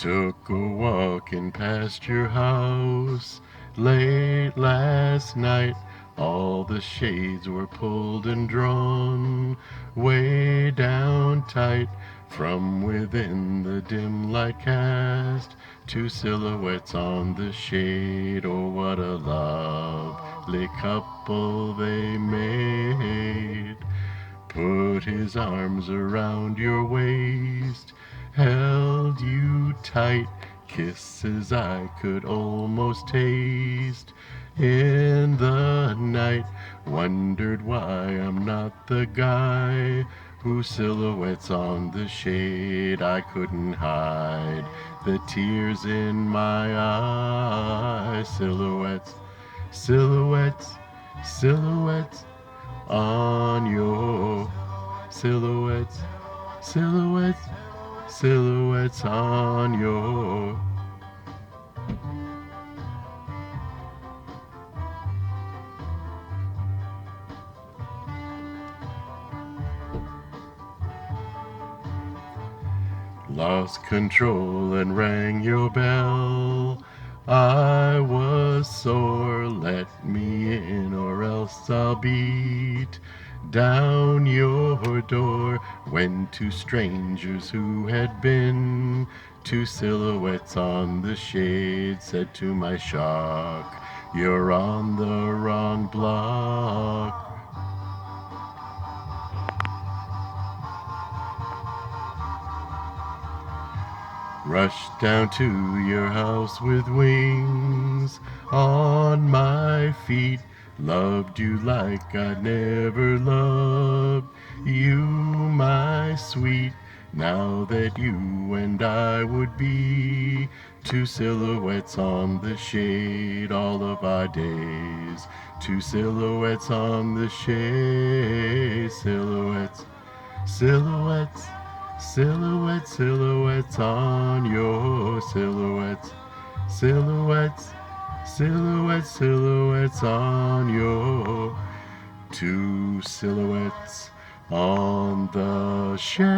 Took a walk in past your house late last night. All the shades were pulled and drawn way down tight. From within the dim light cast two silhouettes on the shade. Oh, what a lovely couple they made. Put his arms around your waist, held you tight, kisses I could almost taste. In the night, wondered why I'm not the guy whose silhouettes on the shade I couldn't hide. The tears in my eyes, silhouettes, silhouettes, silhouettes on your silhouettes, silhouettes, silhouettes on your. Lost control and rang your bell. I was sore, let me in or else I'll beat down your door. When two strangers who had been two silhouettes on the shade said to my shock, "You're on the wrong block." Rushed down to your house with wings on my feet. Loved you like I'd never loved you, my sweet. Now that you and I would be two silhouettes on the shade all of our days. Two silhouettes on the shade, silhouettes, silhouettes. Silhouettes, silhouettes on your silhouettes, silhouettes, silhouettes, silhouettes on your two silhouettes on the shade.